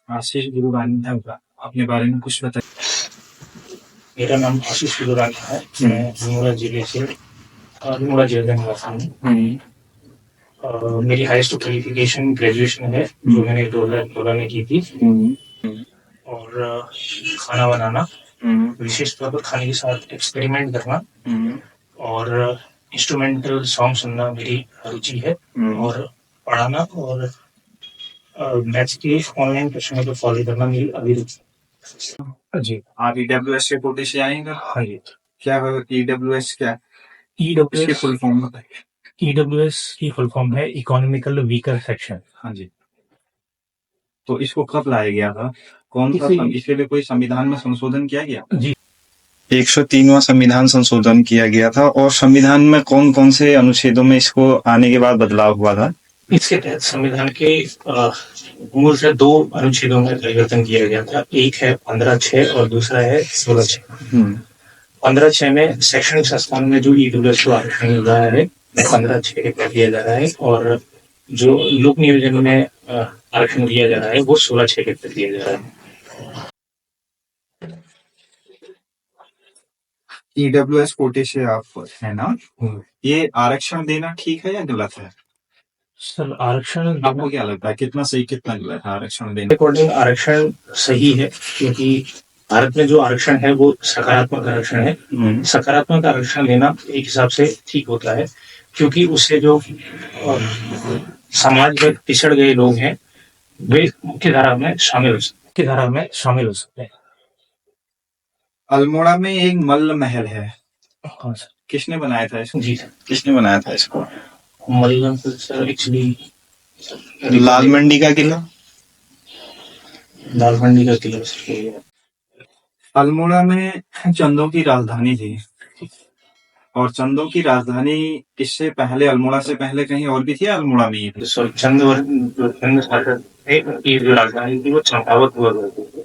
आशीष गुरुवानी है होगा, अपने बारे में कुछ बताइए। मेरा नाम आशीष गुरुरानी है। मैं अल्मोड़ा जिले से अल्मोड़ा जिले का निवासी हूँ। मेरी हाईएस्ट क्वालिफिकेशन ग्रेजुएशन है जो मैंने 2016 में की थी। और खाना बनाना, विशेष तौर पर खाने के साथ एक्सपेरिमेंट करना और इंस्ट्रूमेंटल सॉन्ग सुनना मेरी रुचि है। और पढ़ाना और मैथ्स के ऑनलाइन क्वेश्चन को फॉलो करना मेरी अभिरुचि है। जी, आप ईडब्ल्यूएस के कोटे से आएंगे। हाँ जी। क्या है ईडब्ल्यूएस, क्या इसकी ईडब्ल्यूएस फुल फॉर्म बताइए। ईडब्ल्यूएस की फुल फॉर्म है इकोनॉमिकल वीकर सेक्शन। हाँ जी। तो इसको कब लाया गया था, कौन सा इसके लिए कोई संविधान में संशोधन किया गया? जी, 103वां संविधान संशोधन किया गया था। और संविधान में कौन कौन से अनुच्छेदों में इसको आने के बाद बदलाव हुआ था? इसके तहत संविधान के मूल से 2 अनुच्छेदों में परिवर्तन किया गया था। एक है 15(6) और दूसरा है 16(6). 15(6) में शैक्षणिक संस्थान में जो ईडब्ल्यूएस को आरक्षण मिल रहा है 15(6) के तहत दिया जा रहा है, और जो लोक नियोजन में आरक्षण दिया जा रहा है वो 16(6) के तहत दिया जा रहा है। ईडब्ल्यूएस कोटे से आप है ना, ये आरक्षण देना ठीक है या गलत है? सर, आरक्षण आपको क्या लगता है, कितना सही कितना गलत है आरक्षण देना? अकॉर्डिंग आरक्षण सही है, क्योंकि भारत में जो आरक्षण है वो सकारात्मक आरक्षण है। सकारात्मक आरक्षण लेना एक हिसाब से ठीक होता है, क्योंकि उससे जो समाज में पिछड़ गए लोग हैं वे मुख्य धारा में शामिल हो सकते हैं। अल्मोड़ा में एक मल्ल महल है। हाँ सर। किसने बनाया था इसको? जी सर। किसने बनाया था इसको? मल्लम सर, एक्चुअली लाल मंडी का किला। लाल मंडी का किला सर। अल्मोड़ा में चंदों की राजधानी थी, और चंदों की राजधानी इससे पहले, अल्मोड़ा से पहले कहीं और भी थी, अल्मोड़ा में ही थी? सर, चंद शासक थे, उनकी जो राजधानी थी वो चंपावत हुआ करती थी।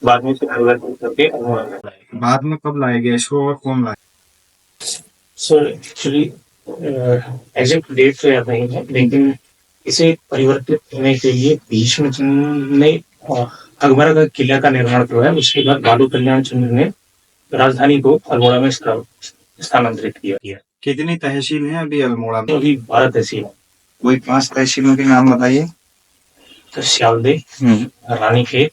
बाद में इसे परिवर्तित करके अल्मोड़ा में लाया गया। बाद में कब लाया गया इसको और कौन लाया? सर, एक्चुअली एग्जैक्ट डेट तो याद नहीं है, लेकिन इसे परिवर्तित करने के लिए भीष्मचंद्र ने अकबर का किला का निर्माण करवाया। उसके बाद बालू कल्याण चंद्र ने राजधानी को अल्मोड़ा में स्थानांतरित किया। कितनी तहसील है अभी अल्मोड़ा में? अभी 12 तहसील है। कोई 5 तहसीलों के नाम बताइए। तो सियालदे, रानीखेत,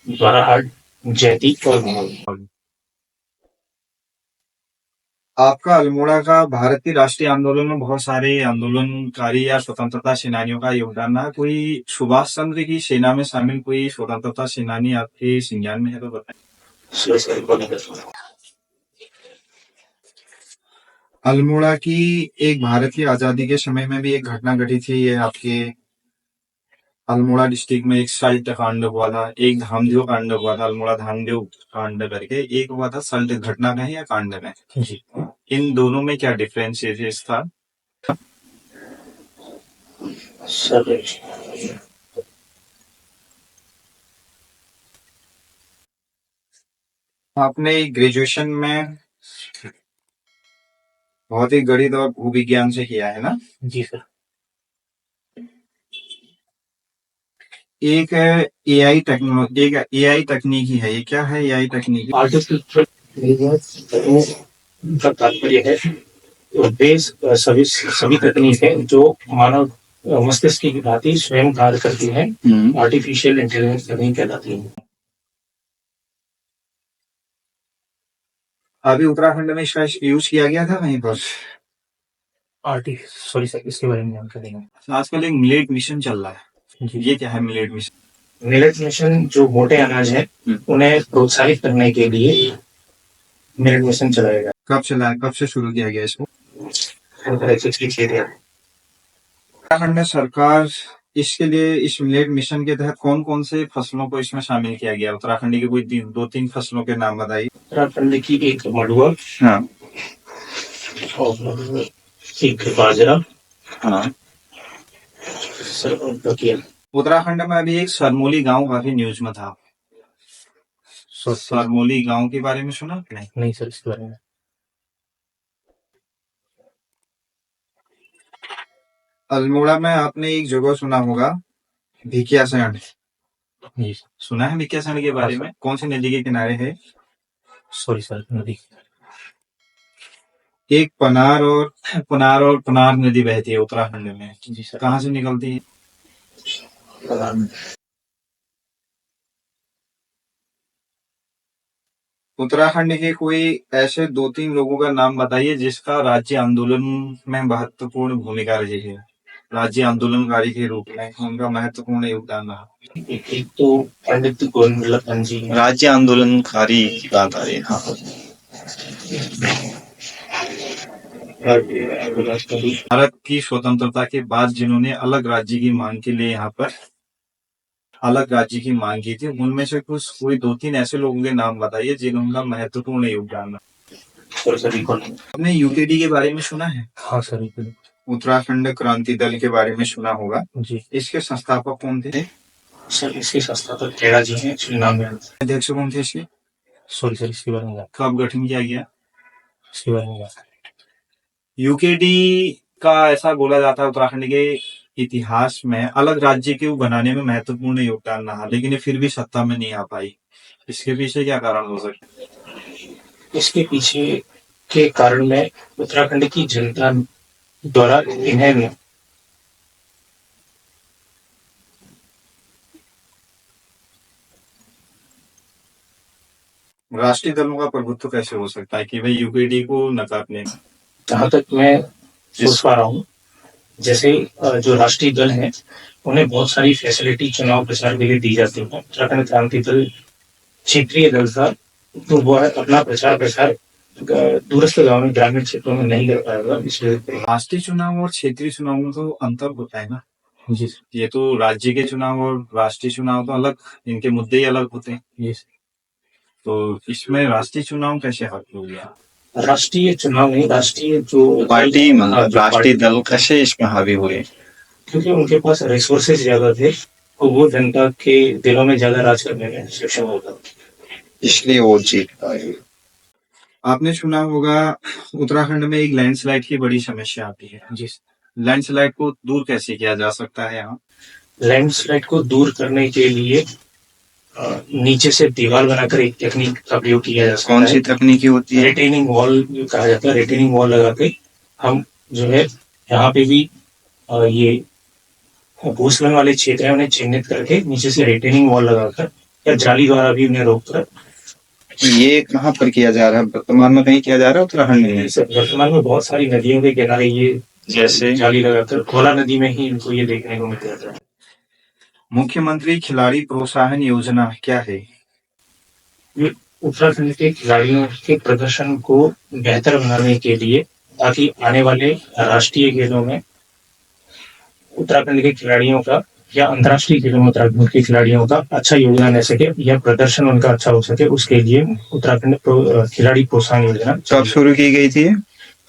द्वाराहाट, जैती और महल। आपका अल्मोड़ा का भारतीय राष्ट्रीय आंदोलन में बहुत सारे आंदोलनकारी या स्वतंत्रता सेनानियों का योगदान रहा। कोई सुभाष चंद्र की सेना में शामिल कोई स्वतंत्रता सेनानी आपके संज्ञान में है तो बताएं। अल्मोड़ा की एक भारत की आजादी के समय में भी एक घटना घटी थी। ये आपके अल्मोड़ा डिस्ट्रिक्ट में एक सल्ट कांड हुआ था, एक धामदेव कांड हुआ था, अल्मोड़ा धामदेव कांड करके एक हुआ था। सल्ट घटना में या कांड में? जी। इन दोनों में क्या डिफरेंशिएशन था? सर, आपने ग्रेजुएशन में भौतिक गणित और भूविज्ञान से किया है ना? जी सर। एक एआई टेक्नोलॉजी, एक एआई तकनीकी है। ये क्या है एआई तकनीकी? आर्टिफिशियल इंटेलिजेंस का तात्पर्य है वे सभी तकनीकें जो मानव मस्तिष्क की भांति स्वयं कार्य करती हैं, आर्टिफिशियल इंटेलिजेंस तकनीक कहलाती है। अभी उत्तराखंड में इसका यूज किया गया था कहीं पर? सॉरी सर, इसके बारे में जानकारी नहीं। आजकल एक मिलेट मिशन चल रहा है। जी। ये क्या है मिलेट मिशन? मिलेट मिशन जो मोटे अनाज है उन्हें प्रोत्साहित करने के लिए मिलेट मिशन चलाया गया। कब चला, कब से शुरू किया गया इसको? उत्तराखंड सरकार इसके लिए, इस मिलेट मिशन के तहत कौन कौन से फसलों को इसमें शामिल किया गया? उत्तराखंड की कोई 2-3 फसलों के नाम बताइए। उत्तराखंड की एक मड़ुआ, हाँ, और एक बाजरा, हाँ। सर, और बकिया। उत्तराखंड में अभी एक सरमोली गांव काफी न्यूज में था। सरमोली गांव के बारे में सुना? नहीं सर, इसके बारे में। अल्मोड़ा में आपने एक जगह सुना होगा भिकियासैंड। जी सुना है विक्यासंड के बारे में? कौन सी नदी के किनारे है? सॉरी सर, नदी। एक पनार और पनार नदी बहती है उत्तराखंड में। जी सर। कहाँ से निकलती है? उत्तराखंड के कोई ऐसे 2-3 लोगों का नाम बताइए जिसका राज्य आंदोलन में महत्वपूर्ण भूमिका रही है। राज्य आंदोलनकारी के रूप में उनका महत्वपूर्ण योगदान रहा। एक तो पंडित गोविंद बल्लभ जी हैं। राज्य आंदोलनकारी की बात आ रही है। हाँ। भारत की स्वतंत्रता के बाद जिन्होंने अलग राज्य की मांग की थी, उनमें से कोई 2-3 ऐसे लोगों के नाम बताइए जिनका महत्वपूर्ण योगदान रहा। आपने यूकेडी के बारे में सुना है? हाँ सर। उत्तराखंड क्रांति दल के बारे में सुना होगा। जी इसके संस्थापक कौन थे? सर, इसके संस्थापक खेड़ा जी हैं, एक्चुअली नाम है। अध्यक्ष कौन थे इसके? सॉरी सर, इसके बारे में कब गठन किया गया? इसके बारे में यूकेडी का ऐसा बोला जाता है उत्तराखंड के इतिहास में अलग राज्य के बनाने में महत्वपूर्ण योगदान रहा, लेकिन ये फिर भी सत्ता में नहीं आ पाई। इसके पीछे क्या कारण हो सकता है? इसके पीछे के कारण में उत्तराखंड की जनता द्वारा इन्हें राष्ट्रीय दलों का प्रभुत्व कैसे हो सकता है कि भाई यूकेडी को नकारने? जहां तक मैं सोच पा रहा हूँ, जैसे जो राष्ट्रीय दल है उन्हें बहुत सारी फैसिलिटी चुनाव प्रचार के लिए दी जाती है। उत्तराखंड क्रांति दल क्षेत्रीय दल था, तो वो अपना प्रचार दूरस्थ गांव में, ग्रामीण क्षेत्रों में नहीं कर पाएगा। इसलिए राष्ट्रीय चुनाव और क्षेत्रीय चुनाव में तो अंतर होता है ना। जी ये तो राज्य के चुनाव और राष्ट्रीय चुनाव तो अलग, इनके मुद्दे ही अलग होते हैं। जी। तो इसमें राष्ट्रीय चुनाव कैसे हल हो गया? राष्ट्रीय चुनाव नहीं, राष्ट्रीय जो पार्टी मतलब राष्ट्रीय दल कैसे इसमें हावी हुए? क्योंकि उनके पास रिसोर्सेज ज्यादा थे, तो वो जनता के दिलों में ज्यादा राज करने में सक्षम होगा, इसलिए वो जीत पाए। आपने सुना होगा उत्तराखंड में एक लैंडस्लाइड की बड़ी समस्या आती है। जी। लैंडस्लाइड को दूर कैसे किया जा सकता है यहाँ? लैंडस्लाइड को दूर करने के लिए नीचे से दीवार बनाकर एक टेक्निक का प्रयोग किया जा सकता है। कौन सी तकनीकी होती है? रिटेनिंग वॉल कहा जाता है। रिटेनिंग वॉल लगा के हम जो है यहाँ पे भी ये भूस्खलन वाले क्षेत्र है उन्हें चिन्हित करके नीचे से रिटेनिंग वॉल लगाकर या जाली द्वारा भी उन्हें रोककर। ये कहाँ पर किया जा रहा है? वर्तमान में कहीं किया जा रहा है उत्तराखंड में? वर्तमान में बहुत सारी नदियों के किनारे ये जैसे जाली लगाकर कोला नदी में ही इनको ये देखने को मिल जाता है। मुख्यमंत्री खिलाड़ी प्रोत्साहन योजना क्या है? ये उत्तराखंड के खिलाड़ियों के प्रदर्शन को बेहतर बनाने के लिए, ताकि आने वाले राष्ट्रीय खेलों में उत्तराखंड के खिलाड़ियों का या अंतर्राष्ट्रीय खेलों में उत्तराखंड के खिलाड़ियों का अच्छा योगदान रह सके या प्रदर्शन उनका अच्छा हो सके, उसके लिए उत्तराखंड खिलाड़ी प्रोत्साहन योजना कब शुरू की गई थी?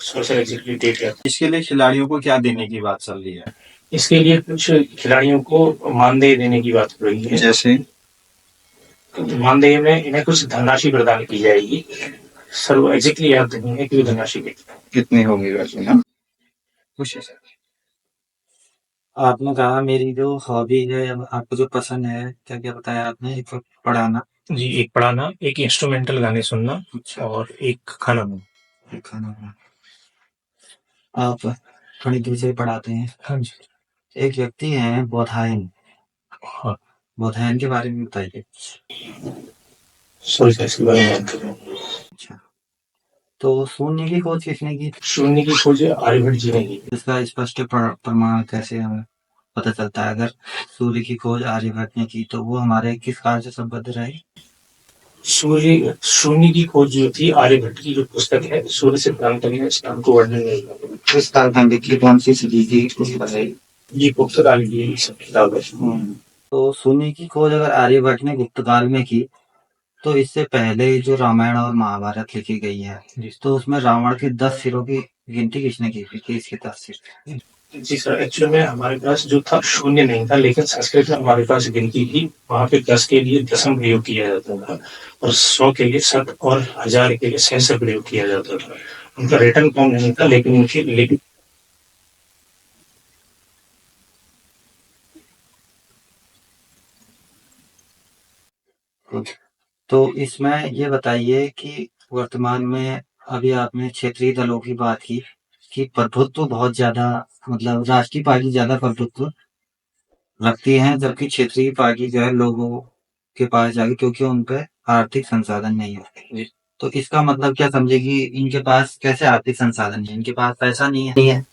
सोशल एग्जीक्यूटिव डेट है। इसके लिए खिलाड़ियों को क्या देने की बात चल रही है? इसके लिए कुछ खिलाड़ियों को मानदेय देने की बात हो रही है। जैसे मानदेय में इन्हें कुछ धनराशि प्रदान की जाएगी। सर वो एग्जैक्टली याद नहीं है कि वो धनराशि कितनी होगी वैसे ना? खुश है सर। आपने कहा मेरी जो हॉबी है, आपको जो पसंद है, क्या क्या बताया आपने? एक तो पढ़ाना, जी, एक पढ़ाना, एक इंस्ट्रूमेंटल गाने सुनना और एक खाना बनाना। एक खाना बनाना। आप थोड़ी देर से पढ़ाते हैं। हाँ जी। एक व्यक्ति है बोधायन, हाँ बोधायन के बारे में बताइए। सॉरी सर, इसके बारे में बात कर रहा हूँ। अच्छा, तो शून्य की खोज किसने की? शून्य की खोज आर्यभट्ट जी ने की। इसका स्पष्ट प्रमाण कैसे हमें पता चलता है? अगर सूर्य की खोज आर्यभट्ट ने की तो वो हमारे किस काल से संबद्ध रहे? शून्य की खोज जो थी, आर्यभट्ट की जो पुस्तक है सूर्य सिद्धांत में, इसका हमको वर्णन नहीं है। किस काल में लिखी, कौन सी सदी की, कुछ बताइए। ये गुप्त काल की ये सब किताब है। तो शून्य की खोज अगर आर्यभट्ट ने गुप्त काल में की, तो इससे पहले जो रामायण और महाभारत लिखी गई है, तो उसमें रावण के 10 सिरों की गिनती किसने की थी? किसके 10 सिर? जी सर, एक्चुअल में हमारे पास जो था शून्य नहीं था, लेकिन संस्कृत में हमारे पास गिनती थी। वहाँ पे 10 के लिए दशम प्रयोग किया जाता था और 100 के लिए शत और 1000 के लिए सहस्र प्रयोग किया जाता था। उनका रिटर्न फॉर्म नहीं था, लेकिन उनकी लिपि तो इसमें ये बताइए कि वर्तमान में अभी आपने क्षेत्रीय दलों की बात की कि प्रभुत्व बहुत ज्यादा, मतलब राष्ट्रीय पार्टी ज्यादा प्रभुत्व रखती है, जबकि क्षेत्रीय पार्टी जो है लोगों के पास जाके, क्योंकि उन पे आर्थिक संसाधन नहीं होते। जी। तो इसका मतलब क्या समझे कि इनके पास कैसे आर्थिक संसाधन नहीं है, इनके पास पैसा नहीं है।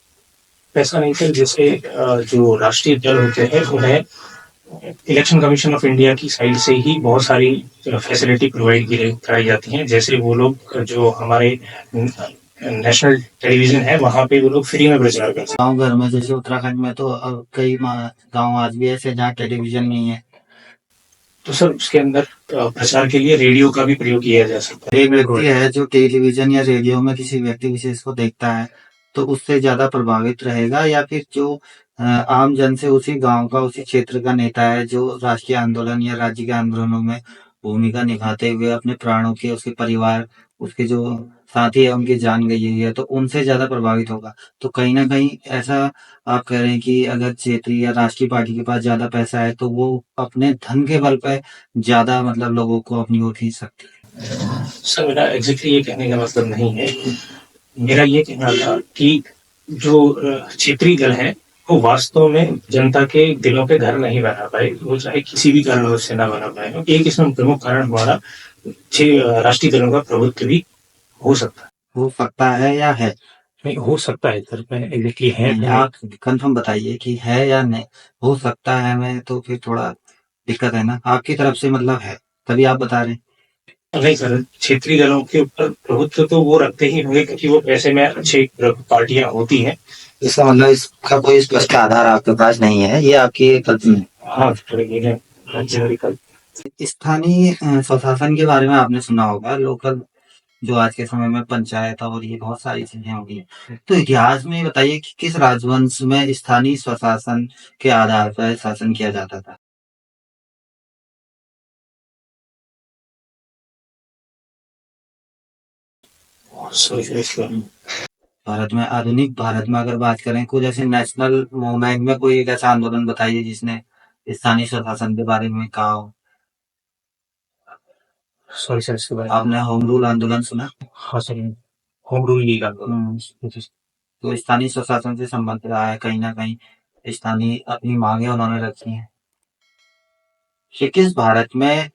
पैसा नहीं सर, जैसे जो राष्ट्रीय दल होते हैं उन्हें इलेक्शन कमीशन ऑफ इंडिया की साइड से ही बहुत सारी फैसिलिटी प्रोवाइड कराई जाती हैं। जैसे वो लोग जो हमारे नेशनल टेलीविजन है वहाँ पे वो लोग फ्री में प्रचार कर सकते गाँव घर में जैसे उत्तराखंड में तो कई गाँव आज भी ऐसे जहाँ टेलीविजन नहीं है। हैं। तो सर उसके अंदर प्रचार के लिए रेडियो का भी प्रयोग किया जा सकता है। एक व्यक्ति है जो टेलीविजन या रेडियो में किसी व्यक्ति विशेष को देखता है, तो उससे ज्यादा प्रभावित रहेगा, या फिर जो आम जन से उसी गांव का उसी क्षेत्र का नेता है जो राष्ट्रीय आंदोलन या राज्य के आंदोलनों में भूमिका निभाते हुए अपने प्राणों के, उसके परिवार, उसके जो साथी है उनकी जान गई हुई है, तो उनसे ज्यादा प्रभावित होगा। तो कहीं ना कहीं ऐसा आप कह रहे हैं कि अगर क्षेत्रीय या राष्ट्रीय पार्टी के पास ज्यादा पैसा है तो वो अपने धन के बल पर ज्यादा, मतलब लोगों को अपनी ओर खींच सकती है। सर मेरा एग्जैक्टली ये कहने का मतलब नहीं है। मेरा ये कहना था कि जो क्षेत्रीय दल है वो वास्तव में जनता के दिलों पे घर नहीं बना पाए, वो चाहे किसी भी कारणवश से ना बना पाए। एक इसमें प्रमुख कारण हमारा राष्ट्रीय दलों का प्रभुत्व भी हो सकता है। हो सकता है या है? नहीं हो सकता है सर, मैं एग्जैक्टली है नहीं, आप कंफर्म बताइए कि है या नहीं। हो सकता है में तो फिर थोड़ा दिक्कत है ना, आपकी तरफ से मतलब है तभी आप बता रहे हैं। नहीं सर, क्षेत्रीय दलों के ऊपर प्रभुत्व तो वो रखते ही होंगे क्योंकि वो पैसे में अच्छी पार्टियां होती हैं। इसका मतलब इसका कोई स्पष्ट आधार आपके पास नहीं है, ये आपकी कल्पना है। हाँ सर, ये है जनरिकल। स्थानीय स्वशासन के बारे में आपने सुना होगा, लोकल, जो आज के समय में पंचायत और ये बहुत सारी चीजें होगी। तो इतिहास में बताइए कि किस राजवंश में स्थानीय स्वशासन के आधार पर शासन किया जाता था। भारत में, आधुनिक भारत में अगर बात करें, कुछ ऐसे नेशनल मूवमेंट में कोई एक ऐसा आंदोलन बताइए जिसने स्थानीय स्वशासन के बारे में कहा हो। सॉरी सर, इसके बारे में आपने होम रूल आंदोलन सुना? हाँ सर, होम रूल लीग आंदोलन। तो स्थानीय स्वशासन से संबंध रहा है, कहीं ना कहीं स्थानीय अपनी मांगे उन्होंने रखी हैं। किस भारत में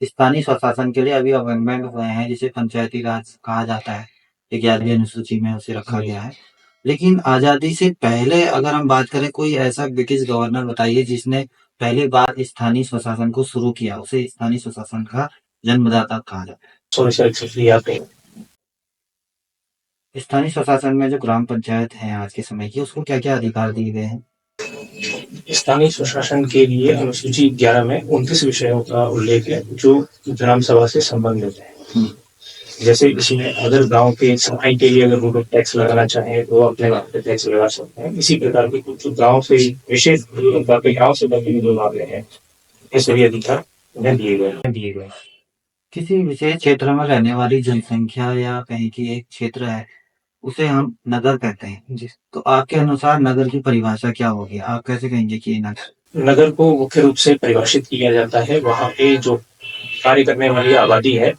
स्थानीय स्वशासन के लिए अभी अमेंडमेंट हुए हैं जिसे पंचायती राज कहा जाता है, 11वीं अनुसूची में उसे रखा गया है। लेकिन आजादी से पहले अगर हम बात करें, कोई ऐसा ब्रिटिश गवर्नर बताइए जिसने पहली बार स्थानीय स्वशासन को शुरू किया, उसे स्थानीय स्वशासन का जन्मदाता कहा जाता है। सॉरी सर, एक्चुअली याद नहीं। स्थानीय स्वशासन में जो ग्राम पंचायत है आज के समय की, उसको क्या क्या अधिकार दिए गए हैं? स्थानीय स्वशासन के लिए अनुसूची 11 में 29 विषयों का उल्लेख है जो ग्राम सभा से संबंधित है। जैसे इसमें अगर गांव के सफाई के लिए अगर वो लोग टैक्स लगाना चाहें तो वो अपने गांव पे टैक्स लगा सकते हैं। इसी प्रकार के कुछ गांव से विशेष गांव से बने जो मामले हैं, ये सभी अधिकार उन्हें दिए गए। किसी विशेष क्षेत्र में रहने वाली जनसंख्या या कहीं की एक क्षेत्र है, उसे हम नगर कहते हैं जी। तो आपके अनुसार नगर की परिभाषा क्या होगी? आप कैसे कहेंगे कि ये नगर को मुख्य रूप से परिभाषित किया जाता है वहाँ पे जो कार्य करने वाली आबादी है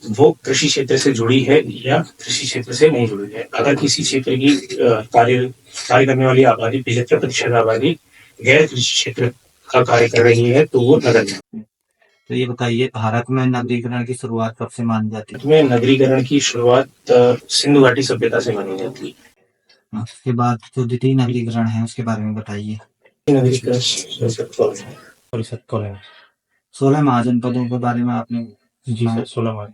वो कृषि क्षेत्र से जुड़ी है या कृषि क्षेत्र से नहीं जुड़ी है। अगर किसी क्षेत्र की कार्य करने वाली आबादी 75% आबादी गैर कृषि क्षेत्र का कार्य कर रही है तो वो नगर है। तो ये बताइए, भारत में नगरीकरण की शुरुआत कब से मानी जाती है? में नगरीकरण की शुरुआत सिंधु घाटी सभ्यता से मानी जाती है। उसके बाद जो द्वितीय नगरीकरण है उसके बारे में बताइए। नगरीकरण सॉरी सर, 16 महाजनपदों के बारे में आपने जी सर, 16 मार्च।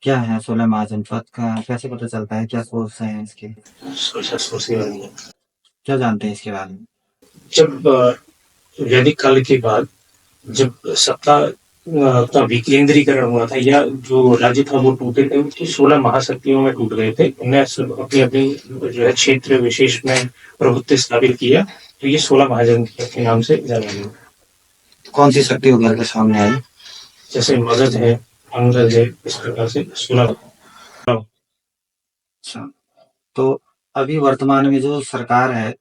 क्या है 16 महाजनपद का, कैसे पता चलता है, क्या सोर्स है इसके? सोर्स के बारे में क्या जानते हैं इसके बारे में? जब वैदिक काल के बाद जब सत्ता का विकेंद्रीकरण हुआ था या जो राज्य था वो टूटे थे, उसकी 16 महाशक्तियों में टूट गए थे। उन्हें अपनी अपनी जो है क्षेत्र विशेष में प्रभुत्व स्थापित किया, तो ये 16 महाजन के नाम से जाना गया। कौन सी शक्ति उभर के सामने आई? जैसे मगध है, अंगद है, इस प्रकार से 16। अच्छा, तो अभी वर्तमान में जो सरकार है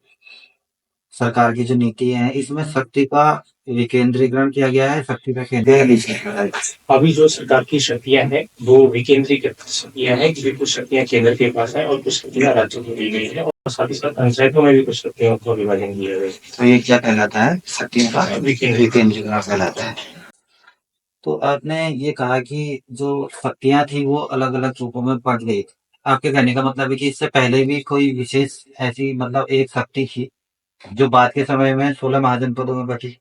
सरकार की जो नीति है इसमें शक्ति का विकेंद्रीकरण किया गया है, शक्ति का केंद्रीकरण है। अभी जो सरकार की शक्तियां हैं वो विकेंद्रीकृत शक्तियां हैं, क्योंकि कुछ शक्तियां केंद्र के पास है और कुछ शक्तियां राज्यों को दी गई है, और साथ ही साथ पंचायतों में भी कुछ शक्तियों को विभाजन किया गया तो ये क्या कहलाता है? शक्तियों का है। विकेंद्रीकरण कहलाता है। तो आपने ये कहा कि जो शक्तियां थी वो अलग अलग रूपों में बढ़ गई। आपके कहने का मतलब है कि इससे पहले भी कोई विशेष ऐसी मतलब एक शक्ति थी जो बाद के समय में 16 महाजनपदों में बटी।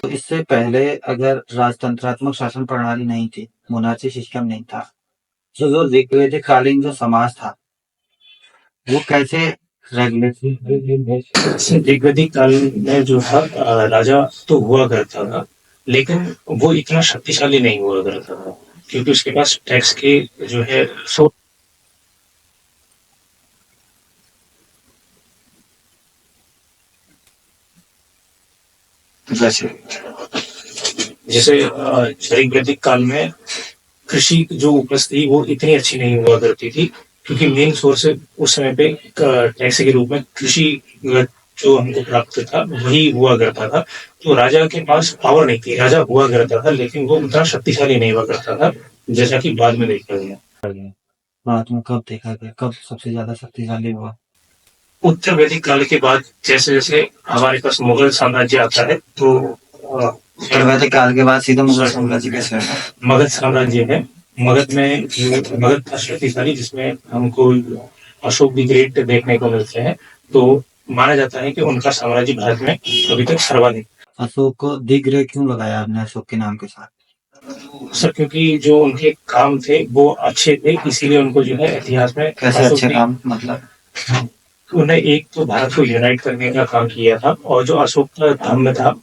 तो इससे पहले अगर राजतंत्रात्मक शासन प्रणाली नहीं थी, मोनार्ची सिस्टम नहीं था, तो जो ऋग्वेदिक कालीन जो समाज था वो कैसे रेगुलेट? ऋग्वेदिक काल में जो था राजा तो हुआ करता था, लेकिन वो इतना शक्तिशाली नहीं हुआ करता था, क्योंकि उसके पास टैक्स के जो है जैसे ऋग्वेदिक काल में कृषि जो उपज थी वो इतनी अच्छी नहीं हुआ करती थी, क्योंकि मेन सोर्स उस समय पे टैक्स के रूप में कृषि जो हमको प्राप्त था वही हुआ करता था। तो राजा के पास पावर नहीं थी, राजा हुआ करता था लेकिन वो उतना शक्तिशाली नहीं हुआ करता था, जैसा कि बाद में देखा गया। बाद में कब देखा गया, कब सबसे ज्यादा शक्तिशाली हुआ? उत्तर वैदिक काल के बाद जैसे जैसे हमारे पास मुगल साम्राज्य आता है, तो उत्तर वैदिक काल के बाद सीधा मुगल साम्राज्य कैसे हुआ? मगध साम्राज्य है। मगध में मगध था शक्तिशाली, जिसमें हमको अशोक द ग्रेट देखने को मिलते हैं। तो माना जाता है कि उनका साम्राज्य भारत में अभी तक सर्वाधिक। अशोक को द ग्रेट क्यों लगाया आपने अशोक के नाम के साथ? सर क्योंकि जो उनके काम थे वो अच्छे थे, इसीलिए उनको जो है इतिहास में कैसे अच्छे काम? मतलब उन्हें एक तो भारत को यूनाइट करने का काम किया था, और जो अशोक का धर्म था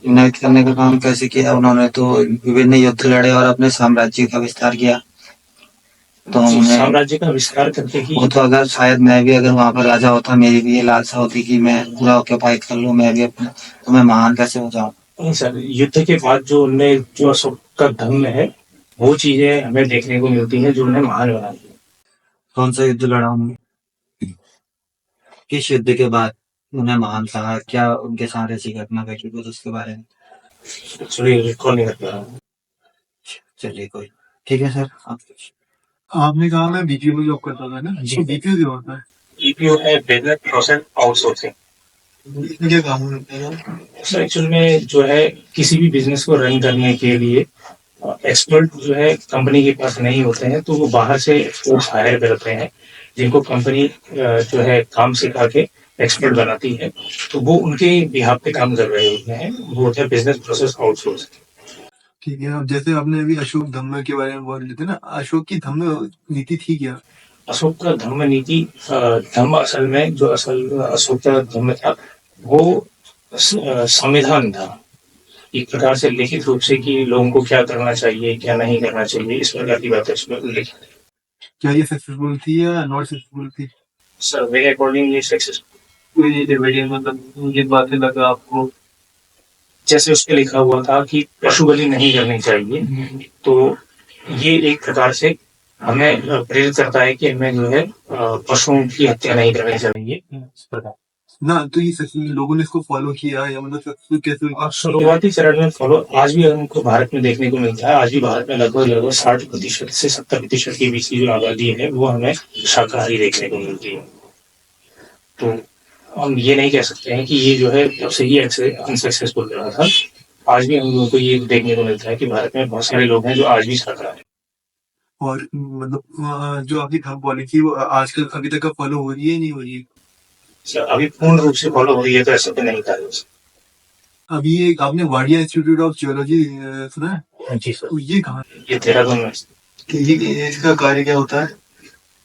यूनाइट करने का काम कैसे किया उन्होंने? तो विभिन्न युद्ध लड़े और अपने साम्राज्य का विस्तार किया। तो साम्राज्य का विस्तार करके ही वो तो अगर शायद मैं भी अगर वहां पर राजा होता, मेरी भी ये लालसा होती कि मैं पूरा ऑक्यूपाई कर लूं मैं भी अपना, तो मैं महान कैसे हो जाऊं? नहीं सर, युद्ध के बाद जो उनने जो अशोक का धर्म है वो चीजें हमें देखने को मिलती हैं जो उन्हें महान बनाती है। कौन सा युद्ध लड़ा उन्होंने? किस युद्ध के बाद उन्हें महान कहा? क्या उनके साथ ऐसी घटना घटी कुछ उसके बारे में? सॉरी, रिकॉल नहीं कर पा रहा। चलिए कोई ठीक है सर। आपने कहा मैं बीपीओ में जॉब करता था ना, जी। तो बीपीओ क्या होता है? बीपीओ है बिजनेस प्रोसेस आउटसोर्सिंग। इसमें क्या काम होता है? सर एक्चुअल में जो है किसी भी बिजनेस को रन करने के लिए एक्सपर्ट जो है कंपनी के पास नहीं होते हैं, तो वो बाहर से एक्सपर्ट हायर करते हैं, जिनको कंपनी जो है काम सिखा के एक्सपर्ट बनाती है, तो वो उनके बिहाफ पे काम कर रहे होते हैं। वो होता है बिजनेस प्रोसेस आउटसोर्सिंग। ठीक है। अब जैसे आपने अभी अशोक धम्म के बारे में बोल रहे थे ना, अशोक की धम्म नीति थी क्या? अशोक का धर्म नीति धर्म असल में जो अशोक का धर्म था वो संविधान था, एक प्रकार से लिखित रूप से कि लोगों को क्या करना चाहिए क्या नहीं करना चाहिए, इस प्रकार की बातें उसमें उल्लेखित। क्या ये सक्सेसफुल थी या नॉट सक्सेसफुल थी? सर मेरे अकॉर्डिंग ये सक्सेसफुल। कोई डिबेटिंग मतलब ये बातें लगा आपको? जैसे उसपे लिखा हुआ था कि पशु बलि नहीं करनी चाहिए, तो ये एक प्रकार से हमें प्रेरित करता है कि हमें जो है पशुओं की हत्या नहीं करनी चाहिए, इस प्रकार। ना तो ये लोगों ने इसको फॉलो किया या मतलब सक्सेसफुल कैसे हुआ? शुरुआती चरण में फॉलो आज भी हमको भारत में देखने को मिलता है। आज भी भारत में लगभग 60% से 70% के बीच की जो आबादी है वो हमें शाकाहारी देखने को मिलती है। तो हम ये नहीं कह सकते हैं कि ये जो है तब से ही अनसक्सेसफुल रहा था। आज भी हम लोगों को ये देखने को मिलता है कि भारत में बहुत सारे लोग हैं जो आज भी शाकाहारी। और मतलब जो आपकी धर्म पॉलिसी वो आजकल अभी तक फॉलो हो रही है नहीं हो रही है? अभी पूर्ण रूप से फॉलो हो रही है तो ऐसा तो नहीं था। अभी ये आपने वाडिया इंस्टीट्यूट ऑफ जियोलॉजी सुना है? जी सर। तो ये कहाँ है? ये देहरादून में। ये इसका कार्य क्या होता है?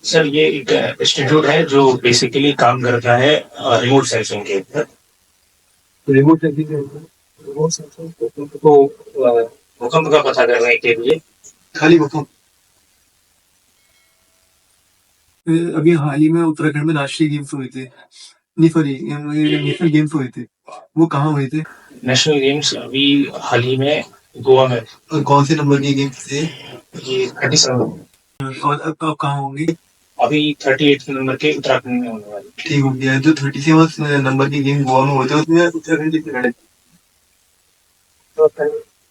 सर ये एक इंस्टीट्यूट है जो बेसिकली काम करता है रिमोट सेंसिंग के ऊपर। रिमोट सेंसिंग तो भूकंप का पता करने के लिए। खाली भूकंप? अभी हाल ही में उत्तराखंड में राष्ट्रीय गेम्स हुए थे, नहीं सॉरी नेशनल गेम्स हुए थे, वो कहाँ हुए थे? नेशनल गेम्स अभी हाल ही में गोवा में। और कौन से नंबर के गेम्स थे? ये 37। और अब कहाँ होंगे? अभी 38 नंबर के उत्तराखंड में होने वाली। ठीक हो गया। जो 37 नंबर की गेम गोवा में होते हैं उसमें उत्तराखंड कितने लड़े? तो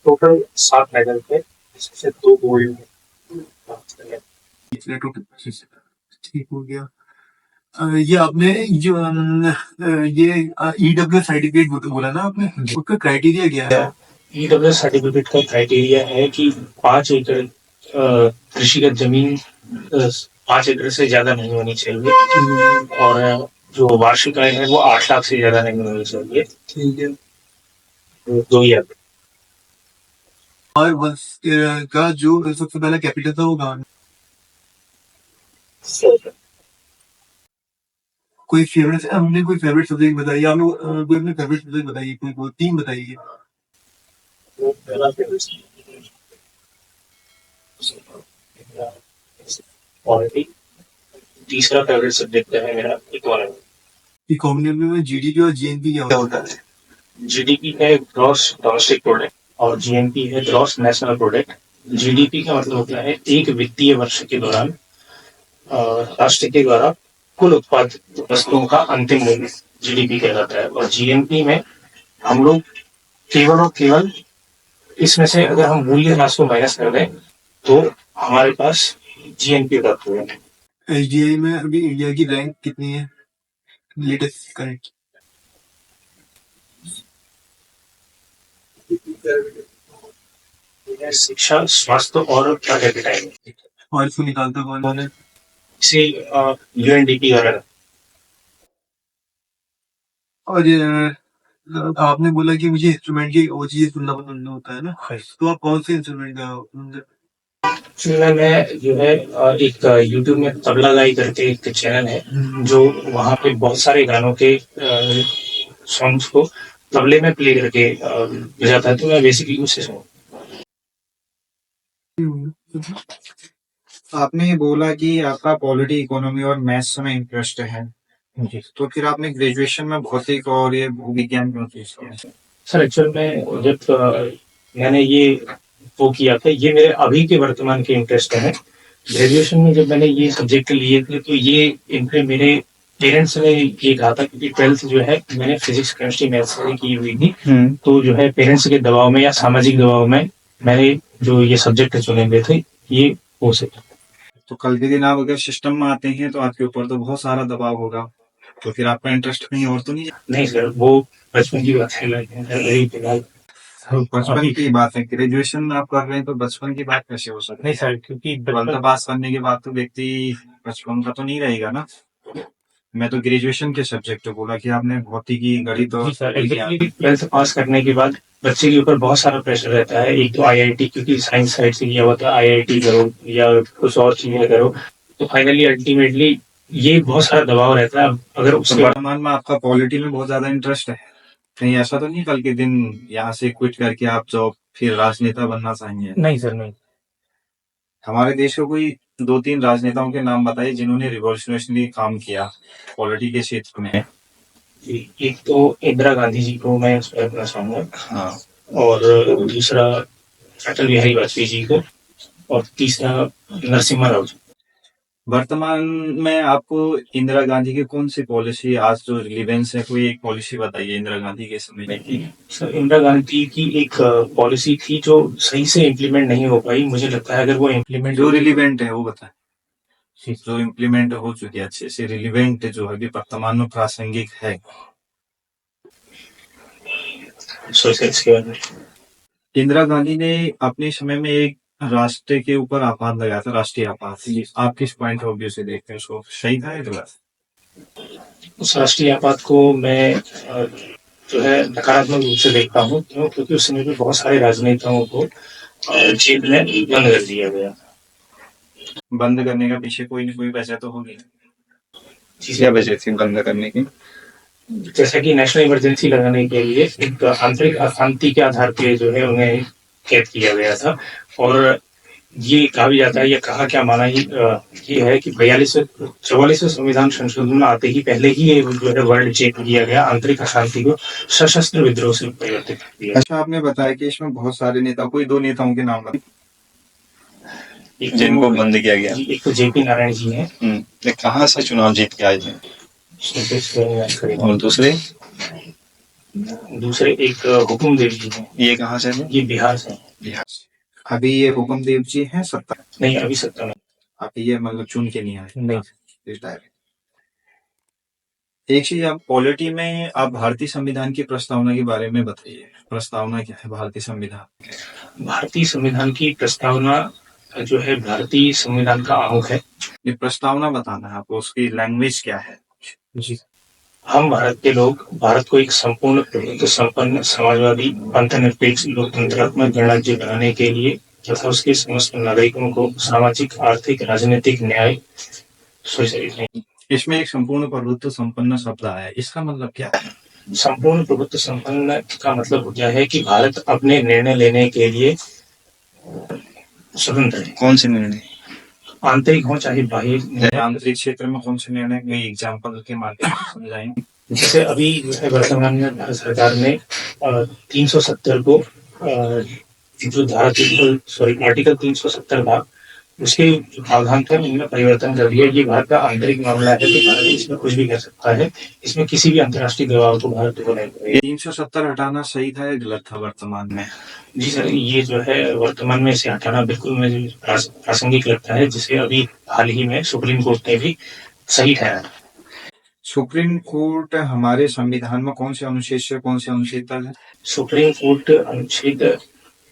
टोटल 7 मेडल थे, जिसमें से 2 गोल्ड इतने टोटल। ठीक हो गया। ये आपने जो ये ईडब्ल्यू सर्टिफिकेट बोला ना आपने, उसका क्राइटेरिया क्या है? ईडब्ल्यू सर्टिफिकेट का क्राइटेरिया है कि 5 एकड़ कृषिगत जमीन 5 एकड़ से ज्यादा नहीं होनी चाहिए और जो वार्षिक आय है वो 8 लाख से ज्यादा नहीं होनी चाहिए। ठीक है। तो 2 ही है। और बस का जो सबसे पहला कैपिटल था वो कहाँ है? कोई फेवरेट, हमने कोई फेवरेट सब्जेक्ट बताइए आप लोग, कोई अपने फेवरेट सब्जेक्ट बताइए, कोई 3 बताइए। वो पहला फेवरेट पॉलिटी, तीसरा फेवरेट सब्जेक्ट है मेरा इकोनॉमी। इकोनॉमी में जीडीपी और जीएनपी क्या होता है? जीडीपी है ग्रॉस डोमेस्टिक प्रोडक्ट और जीएनपी है ग्रॉस नेशनल प्रोडक्ट। जीडीपी का मतलब होता है एक वित्तीय वर्ष के दौरान राष्ट्र के द्वारा कुल उत्पादित वस्तुओं का अंतिम मूल्य जीडीपी कहलाता है। और जीएनपी में हम लोग केवल और केवल इसमें से अगर हम मूल्य ह्रास को माइनस कर दें तो हमारे पास जीएनपी प्राप्त हुआ है। एचडीआई में अभी इंडिया की रैंक कितनी है लेटेस्ट करंट? शिक्षा, स्वास्थ्य और पर कैपिटा और इसको निकालता कौन है? इसे यूएनडीपी वगैरह। और आपने बोला कि मुझे इंस्ट्रूमेंट की वो चीजें सुनना पसंद होता है ना, तो आप कौन से इंस्ट्रूमेंट का? मैं जो है एक यूट्यूब में तबला गाई करके एक चैनल है जो वहाँ पे बहुत सारे गानों के सॉन्ग्स को तबले में प्ले करके बजाता है, तो मैं बेसिकली उससे सुनूं। आपने बोला कि आपका पॉलिटी, इकोनॉमी और मैथ्स में इंटरेस्ट है, तो फिर आपने ग्रेजुएशन में भौतिक और ये भूविज्ञान क्यों चूज किया? सर एक्चुअल में जब मैंने ये वो किया था, ये मेरे अभी के वर्तमान के इंटरेस्ट है। ग्रेजुएशन में जब मैंने ये सब्जेक्ट लिए थे तो ये इनके मेरे पेरेंट्स ने ये कहा था, क्योंकि 12th जो है मैंने फिजिक्स, केमिस्ट्री, मैथ्स से की हुई थी, तो जो है पेरेंट्स के दबाव में या सामाजिक दबाव में मैंने जो ये सब्जेक्ट चुने हुए थे ये हो सके। तो कल के दिन आप अगर सिस्टम में आते हैं तो आपके ऊपर तो बहुत सारा दबाव होगा, तो फिर आपका इंटरेस्ट कहीं और तो नहीं? नहीं सर, वो बचपन की बात है। बचपन की बात है, ग्रेजुएशन आप कर रहे हैं तो बचपन की बात कैसे हो सकती है? नहीं सर, क्योंकि 12th पास करने के बाद तो व्यक्ति बचपन का तो नहीं रहेगा ना। मैं तो ग्रेजुएशन के सब्जेक्ट बोला कि आपने भौतिकी, गणित और विज्ञान। 12th पास करने के बाद बच्चे के ऊपर बहुत सारा प्रेशर रहता है। एक तो आईआईटी, क्योंकि साइंस साइड से किया हुआ था, आईआईटी करो या कुछ और चीजें करो, तो फाइनली अल्टीमेटली ये बहुत सारा दबाव रहता है। अगर उसके वर्तमान में आपका पॉलिटी में बहुत ज्यादा इंटरेस्ट है, कहीं ऐसा तो नहीं कल के दिन यहाँ से क्विट करके आप जॉब फिर राजनेता बनना चाहेंगे? नहीं सर, नहीं। हमारे देश को कोई 2-3 राजनेताओं के नाम बताइए जिन्होंने रिवॉल्यूशनरी काम किया पॉलिटी के क्षेत्र में। एक तो इंदिरा गांधी जी को मैं उस पर रखना चाहूंगा, हाँ, और दूसरा अटल बिहारी वाजपेयी जी को, और तीसरा नरसिम्हा राव जी। वर्तमान में आपको इंदिरा गांधी की कौन सी पॉलिसी आज जो रिलीवेंस है, कोई एक पॉलिसी बताइए इंदिरा गांधी के समय की। सर इंदिरा गांधी की एक पॉलिसी थी जो सही से इम्प्लीमेंट नहीं हो पाई। मुझे लगता है अगर वो इम्प्लीमेंट जो रिलीवेंट है वो बताएं, जो इम्प्लीमेंट हो चुकी है अच्छे से, रिलीवेंट जो अभी वर्तमान में प्रासंगिक है। इसके बारे में इंदिरा गांधी ने अपने समय में एक राष्ट्र के ऊपर आपात लगाया था, राष्ट्रीय आपात। आप किस पॉइंट ऑफ व्यू से देखते हैं उसको, सही था या गलत? उस राष्ट्रीय आपात को मैं जो है नकारात्मक रूप से देखता हूँ। क्यों? क्योंकि उस समय पे बहुत सारे राजनेताओं को जेल में बंद कर दिया गया। बंद करने का पीछे कोई न कोई वजह तो होगी। क्या वजह थी बंद करने की? जैसा कि नेशनल इमरजेंसी लगाने के लिए एक आंतरिक अशांति के आधार पे जो है उन्हें कैद किया गया था। और ये कहा भी जाता है, या कहा क्या माना ये है कि 44वें संविधान संशोधन में आते ही पहले ही ये जो है वर्ड चेक किया गया, आंतरिक अशांति को सशस्त्र विद्रोह से परिवर्तित किया। अच्छा, आपने बताया कि इसमें बहुत सारे नेता, कोई 2 नेताओं के नाम बताइए। एक जिनको बंद किया गया। जी, एक तो जेपी नारायण जी हैं, ये कहाँ से चुनाव जीत के आए थे? और दूसरे दूसरे एक हुकुम देव जी हैं, ये कहाँ से थे? ये बिहार से हैं। बिहार से। अभी ये हुकुम देव जी हैं सत्ता? नहीं, अभी सत्ता में अभी ये मतलब चुन के नहीं आए? नहीं। इस डायरेक्ट। एक चीज, आप पॉलिटी में आप भारतीय संविधान की प्रस्तावना के बारे में बताइए। प्रस्तावना क्या है भारतीय संविधान? भारतीय संविधान की प्रस्तावना जो है भारतीय संविधान का आमुख है। ये प्रस्तावना बताना है आपको, उसकी लैंग्वेज क्या है? जी, हम भारत के लोग भारत को एक संपूर्ण प्रभुत्व संपन्न समाजवादी पंथनिरपेक्ष लोकतंत्रात्मक गणराज्य बनाने के लिए तथा उसके समस्त नागरिकों को सामाजिक आर्थिक राजनीतिक न्याय इसमें एक संपूर्ण प्रभुत्व संपन्न शब्द आया है, इसका मतलब क्या है? संपूर्ण प्रभुत्व संपन्न का मतलब क्या है कि भारत अपने निर्णय लेने के लिए स्वतंत्र है। कौन से निर्णय? आंतरिक हो चाहे बाह्य। आंतरिक क्षेत्र में कौन से निर्णय, कोई एग्जाम्पल के माध्यम से समझाएंगे? जैसे अभी जो है वर्तमान में भारत सरकार ने 370 को जो धारा आर्टिकल 370 था उसके प्रावधान थे उनमें परिवर्तन कर दिया। ये भारत का आंतरिक मामला है कि भारत इसमें कुछ भी कर सकता है, इसमें किसी भी अंतर्राष्ट्रीय दबाव को भारत को नहीं पड़ेगा। 370 हटाना सही था या गलत था वर्तमान में? जी सर, ये जो है वर्तमान में इसे हटाना बिल्कुल मुझे प्रासंगिक लगता है, जिसे अभी हाल ही में सुप्रीम कोर्ट ने भी सही ठहराया। सुप्रीम कोर्ट हमारे संविधान में कौन से अनुच्छेद से कौन से अनुच्छेद तक है? सुप्रीम कोर्ट अनुच्छेद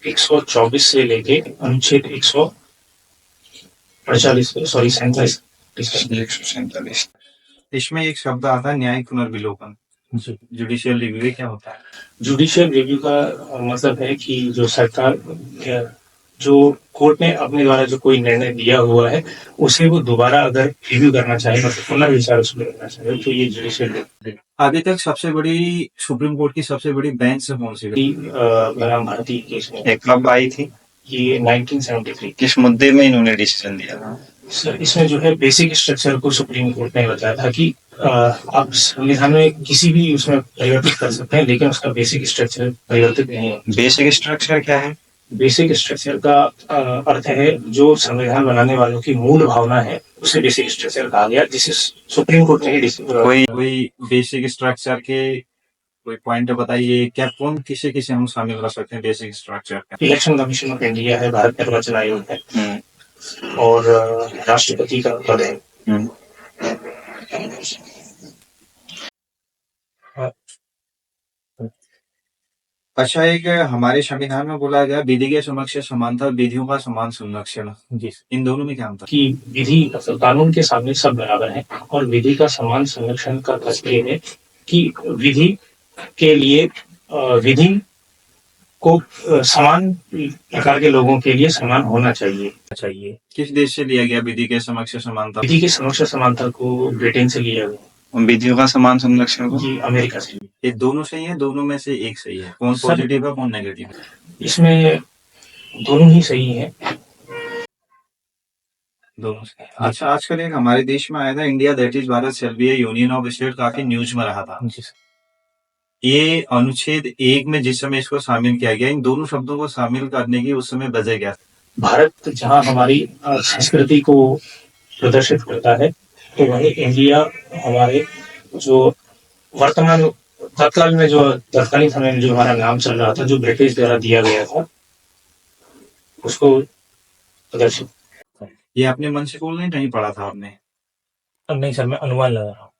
124 से लेके अनुच्छेद 147 इसमें एक शब्द आता है न्यायिक पुनर्विलोकन, जुडिशियल रिव्यू, क्या होता है? जुडिशियल रिव्यू का मतलब है कि जो सरकार जो कोर्ट ने अपने द्वारा जो कोई निर्णय दिया हुआ है उसे वो दोबारा अगर रिव्यू करना चाहे, मतलब पुनर्विचार उसमें करना चाहे, तो ये जुडिशियल रिव्यू। अभी तक सबसे बड़ी सुप्रीम कोर्ट की सबसे बड़ी बेंच कौन सी रही? भारतीय केस में कब आई थी? ये 1973। किस मुद्दे में इन्होंने डिसीजन दिया था? सर, इसमें जो है बेसिक स्ट्रक्चर को सुप्रीम कोर्ट ने बताया था कि आप संविधान में किसी भी उसमें परिवर्तित कर सकते हैं, लेकिन उसका बेसिक स्ट्रक्चर परिवर्तित नहीं है। बेसिक स्ट्रक्चर क्या है? बेसिक स्ट्रक्चर का अर्थ है जो संविधान बनाने वालों की मूल भावना है उसे बेसिक स्ट्रक्चर कहा गया, जिसे सुप्रीम कोर्ट ने कोई बेसिक स्ट्रक्चर के कोई पॉइंट बताइए, क्या कौन किसे किसे हम शामिल कर सकते हैं basic structure? Election commission of India है, भारत निर्वाचन आयोग है, और राष्ट्रपति का पद है। अच्छा, एक हमारे संविधान में बोला गया विधि के समक्ष समानता, विधियों का समान संरक्षण। जी, इन दोनों में क्या अंतर? कि विधि कानून के सामने सब बराबर हैं, और विधि का समान संरक्षण का तात्पर्य है कि विधि के लिए विधि को समान प्रकार के लोगों के लिए समान होना चाहिए। किस देश से लिया गया विधि के समक्ष समानता? विधि के समक्ष समानता को ब्रिटेन से लिया गया। विधियों का समान संरक्षण को? जी, अमेरिका से। ये दोनों सही है, दोनों में से एक सही है? कौन पॉजिटिव है कौन नेगेटिव है? इसमें दोनों ही सही है। दोनों सही। अच्छा, आजकल एक हमारे देश में आया था India that is Bharat shall be A union of state, काफी न्यूज में रहा था। ये अनुच्छेद 1 में जिस समय इसको शामिल किया गया, इन दोनों शब्दों को शामिल करने की उस समय वजह क्या? भारत जहाँ हमारी संस्कृति को प्रदर्शित करता है, तो वहीं इंडिया हमारे जो वर्तमान तत्कालीन समय में जो हमारा नाम चल रहा था, जो ब्रिटिश द्वारा दिया गया था, उसको प्रदर्शित। ये अपने मन से बोल नहीं पढ़ा था आपने? नहीं सर, मैं अनुमान लगा रहा हूँ।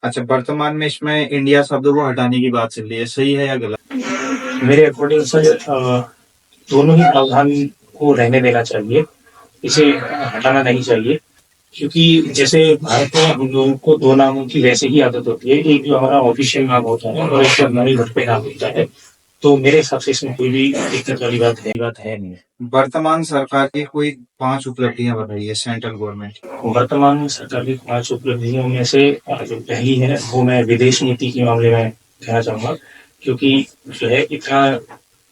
अच्छा, वर्तमान में इसमें इंडिया शब्द को हटाने की बात चल रही है, सही है या गलत? मेरे अकॉर्डिंग सर दोनों ही प्रावधान को रहने देना चाहिए, इसे हटाना नहीं चाहिए, क्योंकि जैसे भारत में हम लोगों को दो नामों की वैसे ही आदत होती है, एक जो हमारा ऑफिशियल नाम होता है और एक हमारे घर पे नाम होता है, तो मेरे हिसाब से इसमें कोई भी दिक्कत वाली बात है नहीं। वर्तमान सरकार की कोई 5 उपलब्धियां बताइए सेंट्रल गवर्नमेंट। वर्तमान सरकार की 5 उपलब्धियों में से जो पहली है वो मैं विदेश नीति के मामले में कहना चाहूंगा, क्योंकि जो है इतना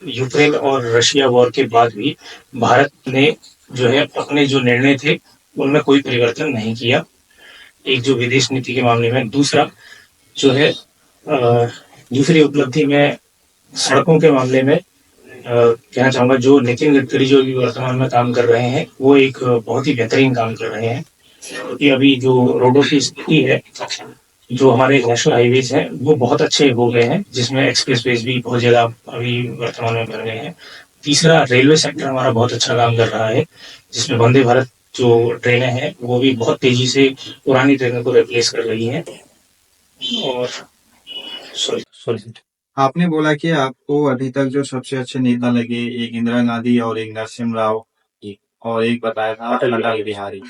यूक्रेन और रशिया वॉर के बाद भी भारत ने जो है अपने जो निर्णय थे उनमें कोई परिवर्तन नहीं किया, एक जो विदेश नीति के मामले में। दूसरा जो है दूसरी उपलब्धि में सड़कों के मामले में कहना चाहूंगा जो नितिन गडकरी जो भी वर्तमान में काम कर रहे हैं वो एक बहुत ही बेहतरीन काम कर रहे हैं, क्योंकि अभी जो रोडों की स्थिति है, जो हमारे नेशनल हाईवेज हैं वो बहुत अच्छे हो गए हैं, जिसमें एक्सप्रेसवेज भी बहुत ज्यादा अभी वर्तमान में बन गए हैं। तीसरा, रेलवे सेक्टर हमारा बहुत अच्छा काम कर रहा है, जिसमें वंदे भारत जो ट्रेनें हैं वो भी बहुत तेजी से पुरानी ट्रेनों को रिप्लेस कर रही हैं। और सॉरी आपने बोला कि आपको अभी तक जो सबसे अच्छे नेता लगे, एक इंदिरा गांधी और एक नरसिम्हा राव और एक बताया था अटल बिहारी।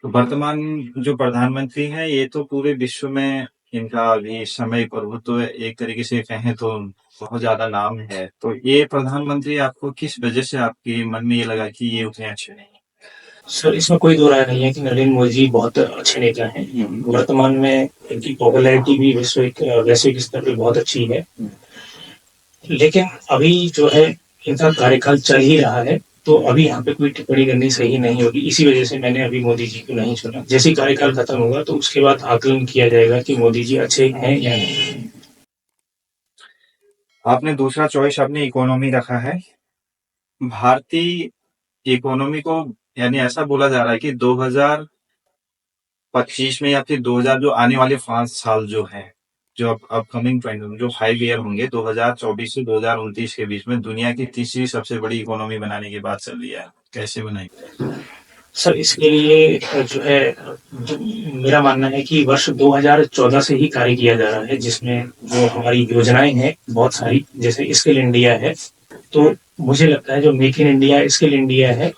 तो वर्तमान जो प्रधानमंत्री हैं ये तो पूरे विश्व में इनका अभी समय प्रभुत्व एक तरीके से कहें तो बहुत ज्यादा नाम है। तो ये प्रधानमंत्री आपको किस वजह से आपके मन में ये लगा कि ये उतने अच्छे नहीं? सर, इसमें कोई दो राय नहीं है कि नरेंद्र मोदी जी बहुत अच्छे नेता हैं। वर्तमान में इनकी पॉपुलैरिटी भी वैश्विक स्तर पे बहुत अच्छी है, लेकिन अभी जो है इनका कार्यकाल चल ही रहा है, तो अभी यहाँ पे कोई टिप्पणी करनी सही नहीं होगी। इसी वजह से मैंने अभी मोदी जी को नहीं चुना। जैसे ही कार्यकाल खत्म होगा तो उसके बाद आकलन किया जाएगा कि मोदी जी अच्छे हैं या नहीं। आपने दूसरा चॉइस अपनी इकोनॉमी रखा है। भारतीय इकोनॉमी को यानी ऐसा बोला जा रहा है कि 2025 में या फिर 2000 जो आने वाले 5 साल जो है, जो अपकमिंग जो 5 ईयर होंगे 2024 से 2029 के बीच में दुनिया की तीसरी सबसे बड़ी इकोनॉमी बनाने की बात चल रही है। कैसे बनाएंगे? सर, इसके लिए जो है मेरा मानना है कि वर्ष 2014 से ही कार्य किया जा रहा है, जिसमें जो हमारी योजनाएं हैं बहुत सारी, जैसे स्किल इंडिया है। तो मुझे लगता है जो make in India, skill India है,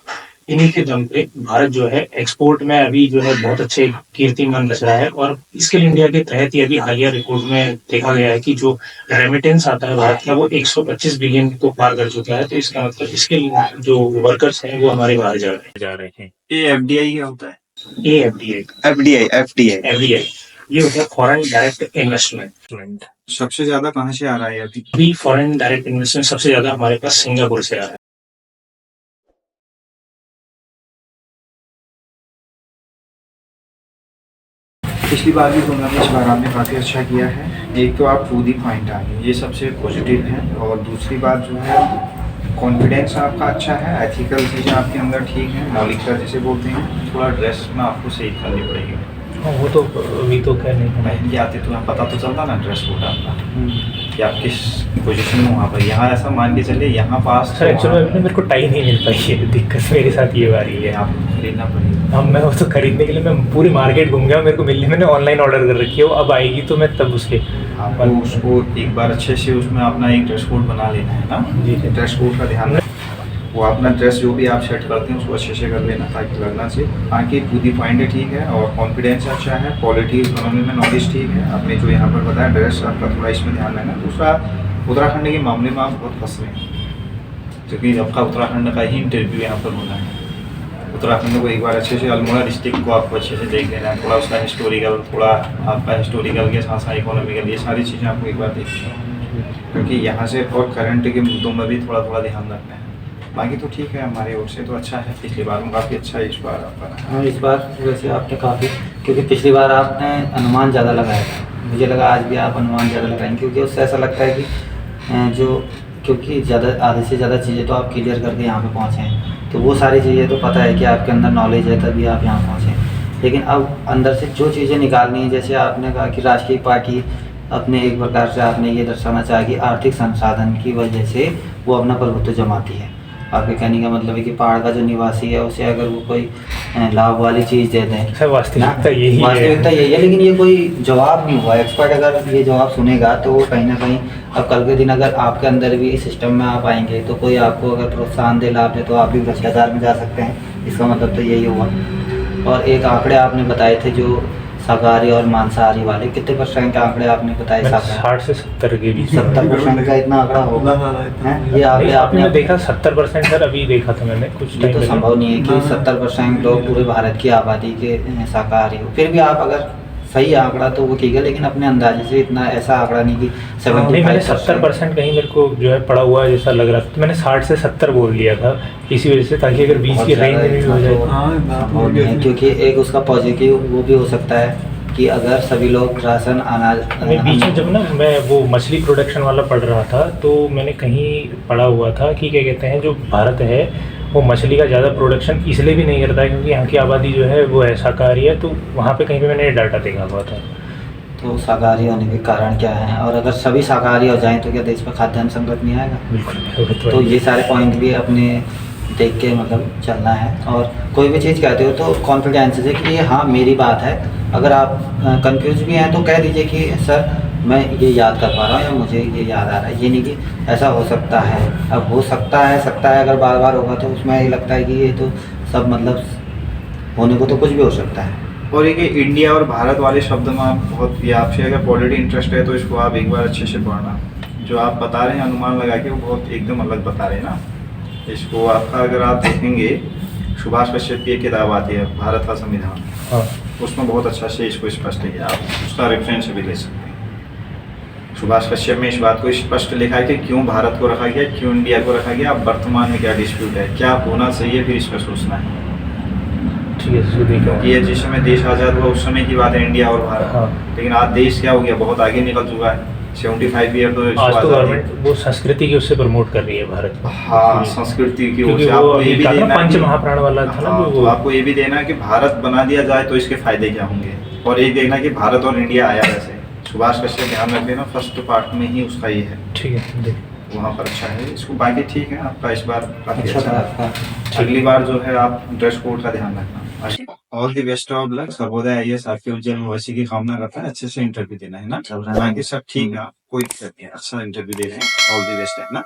इन्हीं के दम पे भारत जो है एक्सपोर्ट में अभी जो है बहुत अच्छे कीर्तिमान रच रहा है। और स्किल इंडिया के तहत ही अभी हालिया रिपोर्ट में देखा गया है कि जो रेमिटेंस आता है भारत का वो 125 बिलियन को पार कर चुका है। तो इसका मतलब स्किल जो वर्कर्स हैं वो हमारे बाहर जा रहे हैं। ये एफडीआई क्या होता है? ये एफडीआई ये होता है फॉरेन डायरेक्ट इन्वेस्टमेंट। सबसे ज्यादा कहाँ से आ रहा है अभी फॉरेन डायरेक्ट इन्वेस्टमेंट सबसे ज्यादा हमारे पास सिंगापुर से आ रहा है। पिछली बार भी तुलना में इस बार आपने काफ़ी अच्छा किया है। एक तो आप फूडी पॉइंट आ गए, ये सबसे पॉजिटिव है। और दूसरी बात जो है कॉन्फिडेंस आपका अच्छा है, एथिकल चीज़ें आपके अंदर ठीक है, मौलिकता जिसे बोलते हैं। थोड़ा ड्रेस में आपको सही करनी पड़ेगी। वो तो अभी तो क्या नहीं पहन के आते तो पता तो चलता ना ड्रेस कोड आपका कि आप किस पोजीशन में वहाँ पर। यहाँ ऐसा मान के चलिए यहाँ पास सर एक्चुअली मेरे को टाइम नहीं मिल पाई है, दिक्कत मेरे साथ ये आ रही है। आपको खरीदना पड़ेगा। अब मैं वो तो खरीदने के लिए मैं पूरी मार्केट घूम गया, मेरे को मिलने, मैंने ऑनलाइन ऑर्डर कर रखी है, वो अब आएगी तो मैं तब उसके आपको उसको एक बार अच्छे से उसमें अपना एक ड्रेस कोड बना लेना है ना। जी ड्रेस कोड का ध्यान रखें, वो अपना ड्रेस जो भी आप सेट करते हैं उसको अच्छे से कर लेना ताकि लगना चाहिए। बाकी पूरी पॉइंट ठीक है और कॉन्फिडेंस अच्छा है, क्वालिटी इकोनॉमी में नॉलेज ठीक है। आपने जो यहाँ पर बताया ड्रेस आपका थोड़ा इसमें ध्यान रखना। दूसरा, उत्तराखंड के मामले में आप बहुत फंस रहे हैं, क्योंकि आपका उत्तराखंड का ही इंटरव्यू यहाँ पर होना है। उत्तराखंड को एक बार अच्छे से, अल्मोड़ा डिस्ट्रिक्ट को आपको अच्छे से देख लेना है। थोड़ा उसका हिस्टोरिकल, थोड़ा आपका हिस्टोरिकल के साथ साथ इकोनॉमिकल, ये सारी चीज़ें आपको एक बार देखनी है, क्योंकि यहाँ से और करंट के मुद्दों में भी थोड़ा थोड़ा ध्यान रखना है। बाकी तो ठीक है, हमारे ओर से तो अच्छा है। पिछली बार में काफ़ी अच्छा है, इस बार आपका। हाँ, इस बार वैसे आपने काफ़ी, क्योंकि पिछली बार आपने अनुमान ज़्यादा लगाया था, मुझे लगा आज भी आप अनुमान ज़्यादा लगाएंगे, क्योंकि उससे ऐसा लगता है कि क्योंकि ज़्यादा आधे से ज़्यादा चीज़ें तो आप क्लियर करके यहाँ पे पहुँचे हैं, तो वो सारी चीज़ें तो पता है कि आपके अंदर नॉलेज है, तभी आप यहाँ पहुँचे। लेकिन अब अंदर से जो चीज़ें निकालनी है, जैसे आपने कहा कि राष्ट्रीय पार्टी अपने एक प्रकार से आपने ये दर्शाना चाहा कि आर्थिक संसाधन की वजह से वो अपना प्रभुत्व जमाती है। आपके कहने का मतलब है कि पहाड़ का जो निवासी है उसे अगर वो कोई लाभ वाली चीज़ दे दें, सर वास्तविकता यही है। लेकिन ये कोई जवाब नहीं हुआ। एक्सपर्ट अगर ये जवाब सुनेगा तो वो कहीं ना कहीं, अब कल के दिन अगर आपके अंदर भी इस सिस्टम में आप आएंगे तो कोई आपको अगर प्रोत्साहन दे, लाभ दे, तो आप भी भ्रष्टाचार में जा सकते हैं। इसका मतलब तो यही हुआ। और एक आंकड़े आपने बताए थे जो शाकाहारी और मांसाहारी वाले, कितने % के आंकड़े आपने बताए? 60 से 70 के बीच। 70% का इतना आंकड़ा होगा? ये आपने देखा 70% सर, अभी देखा था मैंने कुछ ये तो संभव नहीं है कि 70% लोग पूरे भारत की आबादी के शाकाहारी हो। फिर भी आप अगर सही आंकड़ा तो वो ठीक है, लेकिन अपने अंदाजे से इतना ऐसा आंकड़ा नहीं कि 70% कहीं मेरे को जो है पड़ा हुआ जैसा लग रहा था, तो मैंने 60 से 70 बोल लिया था इसी वजह से, ताकि अगर 20 की रेंज में भी हो जाए। क्योंकि एक उसका पॉजिटिव वो भी हो सकता है कि अगर सभी लोग राशन अनाज मैं बीच में जब ना मैं वो मछली प्रोडक्शन वाला पढ़ रहा था तो मैंने कहीं पढ़ा हुआ था कि क्या कहते हैं जो भारत है वो मछली का ज़्यादा प्रोडक्शन इसलिए भी नहीं करता है क्योंकि यहाँ की आबादी जो है वो है शाकाहारी है, तो वहाँ पे कहीं पे मैंने डाटा देखा हुआ था। तो शाकाहारी होने के कारण क्या है, और अगर सभी शाकाहारी हो जाएं तो क्या देश में खाद्यान्न संकट नहीं आएगा। बिल्कुल तो ये सारे पॉइंट भी अपने देख के मतलब चलना है। और कोई भी चीज़ कहते हो तो कॉन्फिडेंस से कि ये हाँ मेरी बात है। अगर आप कंफ्यूज भी हैं तो कह दीजिए कि सर मैं ये याद कर पा रहा हूँ या मुझे ये याद आ रहा है, ये नहीं कि ऐसा हो सकता है। अब हो सकता है अगर बार बार होगा तो उसमें ये लगता है कि ये तो सब मतलब होने को तो कुछ भी हो सकता है। और एक इंडिया और भारत वाले शब्द में आप बहुत, ये आपसे अगर पॉलिटी इंटरेस्ट है तो इसको आप एक बार अच्छे से पढ़ना। जो आप बता रहे हैं अनुमान लगा के वो बहुत एकदम अलग बता रहे हैं ना। इसको आपका अगर आप देखेंगे सुभाष कश्यप की एक किताब आती है भारत का संविधान, हाँ उसमें बहुत अच्छा से इसको स्पष्ट किया, आप उसका रेफरेंस भी ले सकते हैं। सुभाष कश्यप में इस बात को स्पष्ट लिखा है कि क्यों भारत को रखा गया, क्यों इंडिया को रखा गया, वर्तमान में क्या डिस्प्यूट है, क्या होना चाहिए, फिर इस पर सोचना है। ठीक है, इसको देखा क्योंकि ये जिस समय देश आज़ाद हुआ उस समय की बात है इंडिया और भारत। हाँ। लेकिन आज देश क्या हो गया, बहुत आगे निकल चुका है। 75 ईयर तो इसको आज तो आज़ादी- गवर्नमेंट वो संस्कृति की उससे प्रमोट कर रही है भारत को। हाँ, संस्कृति की ओर क्योंकि से वो आपको अभी ये भी कहा था ना, देना है पंच कि- महाप्राण वाला था ना हाँ, जो तो वो। आपको ये भी देना है कि भारत बना दिया जाए तो इसके फायदे क्या होंगे, और एक देखना कि भारत और इंडिया आया वैसे। सुभाष कश्यप ध्यान रख लेना, फर्स्ट पार्ट में ही उसका ये है, ठीक है देख। वहाँ पर अच्छा है। इसको बाकी ठीक है, आपका इस बार काफी अच्छा अच्छा था है। आपका। अगली बार जो है आप ड्रेस कोड का ध्यान रखना। All the best of luck. Sarvodaya IAS आपके उज्जवल भविष्य की कामना करता है। अच्छे से इंटरव्यू देना है ना, बाकी सब ठीक है, कोई दिक्कत नहीं है, अच्छा इंटरव्यू दे रहे हैं। ऑल द बेस्ट है ना।